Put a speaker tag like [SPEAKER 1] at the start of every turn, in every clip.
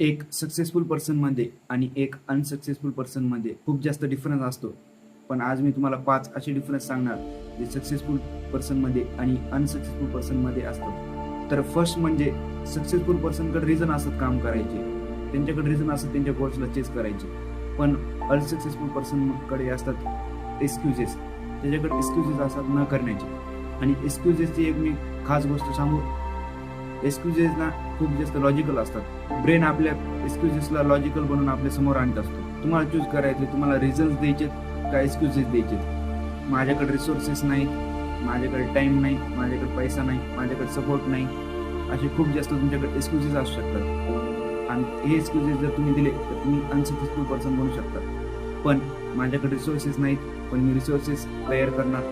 [SPEAKER 1] एक सक्सेसफुल पर्सनमध्ये आणि एक अनसक्सेसफुल पर्सनमध्ये खूप जास्त डिफरन्स असतो. पण आज मी तुम्हाला 5 असे डिफरन्स सांगणार जे सक्सेसफुल पर्सनमध्ये आणि अनसक्सेसफुल पर्सनमध्ये असतात. तर फर्स्ट म्हणजे सक्सेसफुल पर्सनकडे रिझन असतात काम करायचे. त्यांच्याकडे रिझन असतात त्यांच्या गोल्सला चेस करायचे. पण अनसक्सेसफुल पर्सनकडे असतात एक्सक्युजेस. त्याच्याकडे एक्सक्युजेस असतात न करण्याचे. आणि एक्सक्युजेसची एक मी खास गोष्ट सांगू. एक्सक्युजेस ना खूप जास्त लॉजिकल असतात. ब्रेन आपल्या एक्सक्युजेसला लॉजिकल बनवून आपल्या समोर आणत असतो. तुम्हाला चूज करायचे, तुम्हाला रिझल्ट द्यायचे का एक्सक्युजेस द्यायचे. माझ्याकडे रिसोर्सेस नाहीत, माझ्याकडे टाइम नाही, माझ्याकडे पैसा नाही, माझ्याकडे सपोर्ट नाही, असे खूप जास्त तुमच्याकडे एक्सक्युजेस असू शकतात. आणि हे एक्सक्युजेस जर तुम्ही दिले तर तुम्ही अनसक्सेसफुल पर्सन बनू शकता. पण माझ्याकडे रिसोर्सेस नाहीत, पण मी रिसोर्सेस तयार करणार.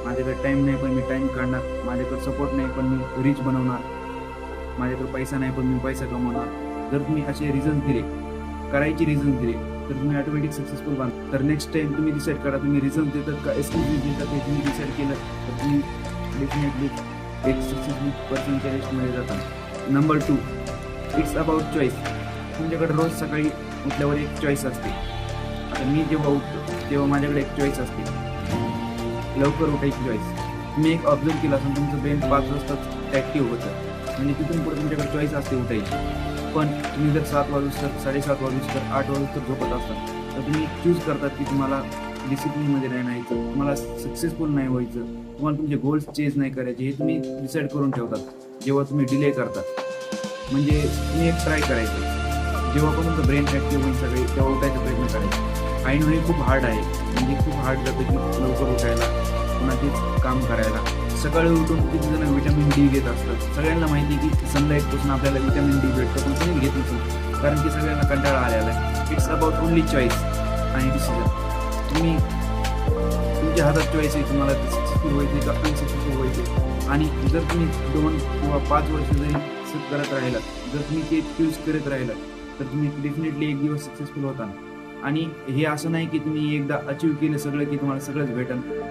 [SPEAKER 1] माझ्याकडे टाइम नाही, पण मी टाइम काढणार. माझ्याकडे सपोर्ट नाही, पण मी रिच बनवणार. माझ्याकडे पैसा नाही, पण मी पैसा कमवणार. जर तुम्ही असे रिझन दिले, करायचे रिझन दिले, तर तुम्ही ऑटोमॅटिक सक्सेसफुल बनता. तर नेक्स्ट टाइम तुम्ही डिसाईड करा, तुम्ही रिझन देतात का एक्सक्यूज देतात. हे तुम्ही डिसाईड केलं तर तुम्ही डेफिनेटली एक सक्सेसफुल पर्सनच्या लिस्टमध्ये जाता. Number 2, it's about choice. तुमच्याकडे रोज सकाळी उठल्यावर एक चॉईस असते. आता मी जेव्हा उठतो तेव्हा माझ्याकडे एक चॉईस असते, लवकर उठायची चॉईस. तुम्ही एक ऑब्झर्व केला असेल, तुमचं ब्रेन 5 वाजताच ॲक्टिव्ह होतं. म्हणजे तिथून पुढे तुमच्याकडे चॉईस असते उठायची. पण तुम्ही जर 7 वाजता, 7:30 वाजता, 8 वाजता झोपत असतात, तर तुम्ही चूज करतात की तुम्हाला डिसिप्लिनमध्ये नाही राहायचं, तुम्हाला सक्सेसफुल नाही व्हायचं, तुम्हाला तुमचे गोल्स चेंज नाही करायचे. हे तुम्ही डिसाईड करून ठेवतात जेव्हा तुम्ही डिले करतात. म्हणजे तुम्ही एक ट्राय करायचं. जेव्हा पण तुमचं ब्रेन ॲक्टिव्ह होईल सगळे, तेव्हा उठायचा प्रयत्न करायचा. आय नो हे खूप हार्ड आहे, म्हणजे खूप हार्ड जातं की लवकर उठायला, पुन्हा तेच काम करायला. सकाळी उठून किती जण व्हिटॅमिन डी घेत असतात. सगळ्यांना माहिती आहे की सनलाईटपासून आपल्याला व्हिटॅमिन डी भेटतं, पण कोणी घेत नसेल, कारण की सगळ्यांना कंटाळा आलेला आहे. इट्स अबाउट ओनली चॉईस आणि डिसिजन. तुम्ही तुमच्या हातात चॉईस आहे, तुम्हाला सक्सेसफुल व्हायचे का अनसक्सेसफुल व्हायचे. आणि जर तुम्ही 2 किंवा 5 वर्ष जरी करत राहिलात, जर तुम्ही ते चूज करत राहिलात, तर तुम्ही डेफिनेटली एक दिवस सक्सेसफुल होता. आणि हे असं नाही की तुम्ही एकदा अचीव केलं सगळं की तुम्हाला सगळंच भेटेल.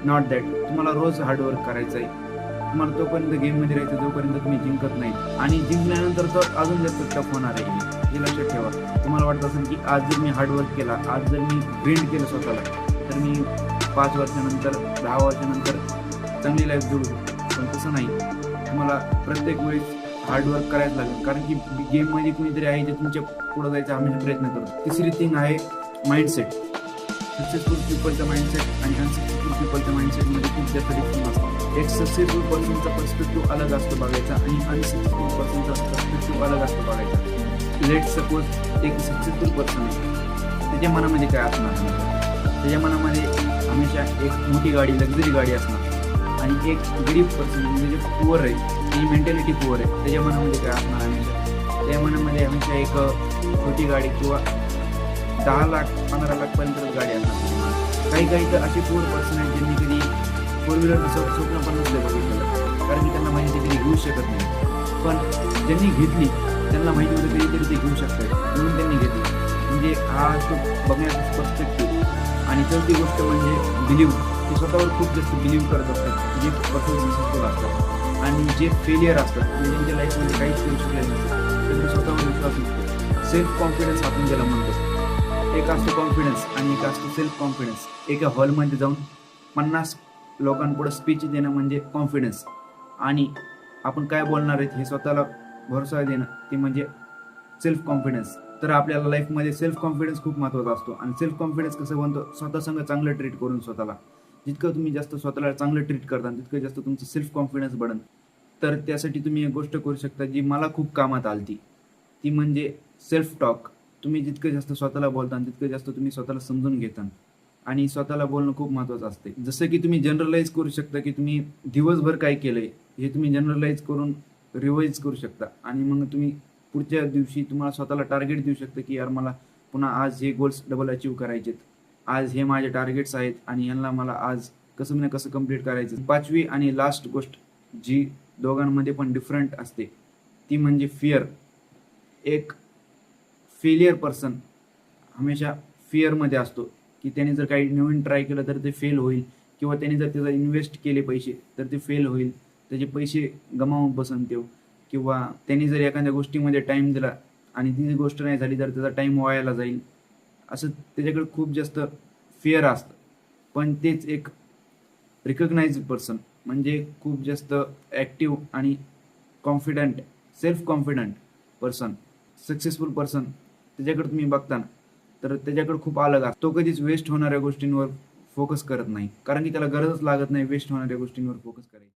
[SPEAKER 1] Not that. तुम्हाला रोज हार्डवर्क करायचं आहे. तुम्हाला तोपर्यंत गेममध्ये राहायचं जोपर्यंत तुम्ही जिंकत नाही. आणि जिंकल्यानंतर तर अजून जास्त टफ होणार आहे. हे लक्षात ठेवा. तुम्हाला वाटत असेल की आज जर मी हार्डवर्क केला, आज जर मी ग्रीड केलं स्वतःला, तर मी 5 वर्षानंतर, 10 वर्षानंतर चांगली लाईफ जगू शकतो. पण तसं नाही. तुम्हाला प्रत्येक वेळेस हार्डवर्क करायचं लागेल, कारण की गेममध्ये कुणीतरी आहे जे तुमच्या पुढे जायचा हमेशा प्रयत्न करतो. तिसरी थिंग आहे माइंडसेट. सक्सेसफुल पीपलचा माइंडसेट आणि अनसक्सेसफुल पीपलच्या माइंडसेटमध्ये खूप जास्त डिफरन्स असतो. एक सक्सेसफुल पर्सनचा पर्स्पेक्टिव्ह अलग असतो बघायचा, आणि अनसक्सेसफुल पर्सनचा पर्स्पेक्टिव्ह अलग असतो बघायचा. लेट सपोज एक सक्सेसफुल पर्सन आहे, त्याच्या मनामध्ये काय असणार? त्याच्या मनामध्ये हमेशा एक मोठी गाडी, लक्झरी गाडी असणार. आणि एक गरीब पर्सन म्हणजे जे पुअर आहे, त्याची मेंटॅलिटी पुअर आहे, त्याच्या मनामध्ये काय असणार? हमेशा त्या मनामध्ये हमेशा एक छोटी गाडी किंवा 10 लाख 15 लाखपर्यंत गाडी असणार. काही काही तर असे पुअर पर्सन आहेत ज्यांनी कधी 4 व्हीलर स्वप्न पण नसले बघितलं, कारण की त्यांना माहिती कधी घेऊ शकत नाही. पण ज्यांनी घेतली त्यांना माहिती होतं कधीतरी ते घेऊ शकतात, म्हणून त्यांनी घेतली. म्हणजे हा असतो बघण्याचा पर्स्पेक्टिव्ह. आणि चौथी गोष्ट म्हणजे बिलीव्ह. ते स्वतःवर खूप जास्त बिलीव्ह करत असतात जे पर्सन सक्सेसफुल असतात. आणि जे फेलियर असतात, म्हणजे त्यांच्या लाईफमध्ये काहीच करू शकले नसतात, त्यांचा स्वतःवर विश्वास नसतो. सेल्फ कॉन्फिडन्स आपण त्याला म्हणतो. एक असतो कॉन्फिडन्स आणि एक असतो सेल्फ कॉन्फिडन्स. एका हॉलमध्ये जाऊन 50 लोकांपुढे स्पीच देणं म्हणजे कॉन्फिडन्स. आणि आपण काय बोलणार आहेत हे स्वतःला भरोसा देणं, ते म्हणजे सेल्फ कॉन्फिडन्स. तर आपल्याला लाईफमध्ये सेल्फ कॉन्फिडन्स खूप महत्त्वाचा असतो. आणि सेल्फ कॉन्फिडन्स कसं बनतो? स्वतः संग चांगलं ट्रीट करून स्वतःला. जितकं तुम्ही जास्त स्वतःला चांगलं ट्रीट करता, तितकं जास्त तुमचं सेल्फ कॉन्फिडन्स बढ़ेल. तर त्यासाठी तुम्ही एक गोष्ट करू शकता जी मला खूप कामात आली, ती म्हणजे सेल्फ टॉक. तुम्ही जितकं जास्त स्वतःला बोलता, तितकं जास्त तुम्ही स्वतःला समजून घेता. आणि स्वतःला बोलणं खूप महत्त्वाचं असते. जसं की तुम्ही जनरलाइज करू शकता की तुम्ही दिवसभर काय केलंय, हे तुम्ही जनरलाइज करून रिवाइज करू शकता. आणि मग तुम्ही पुढच्या दिवशी तुम्हाला स्वतःला टार्गेट देऊ शकता की यार मला पुन्हा आज हे गोल्स डबल अचीव्ह करायचेत, आज हे माझे टार्गेट्स आहेत आणि यांना मला आज कसं ना कसं कंप्लीट करायचं. 5वी आणि लास्ट गोष्ट जी दोघांमध्ये पण डिफरंट असते, ती म्हणजे फिअर. एक फेलियर पर्सन हमेशा फिअरमध्ये असतो की त्याने जर काही नवीन ट्राय केलं तर ते फेल होईल, किंवा त्याने जर त्याचा इन्व्हेस्ट केले पैसे तर ते फेल होईल, त्याचे पैसे गमावून बसन तो. किंवा त्यांनी जर एखाद्या गोष्टीमध्ये टाईम दिला आणि ती गोष्ट नाही झाली तर त्याचा टाईम वायाला जाईल, असं त्याच्याकडे खूप जास्त फिअर असतं. पण तेच एक रिकग्नाइज्ड पर्सन म्हणजे खूप जास्त ॲक्टिव्ह आणि confident, self confident person, successful person, त्याच्याकडे तुम्ही बघता ना, तर त्याच्याकडे खूप अलग असतं. तो कधीच वेस्ट होणाऱ्या गोष्टींवर फोकस करत नाही, कारण की त्याला गरजच लागत नाही वेस्ट होणाऱ्या गोष्टींवर फोकस करायची.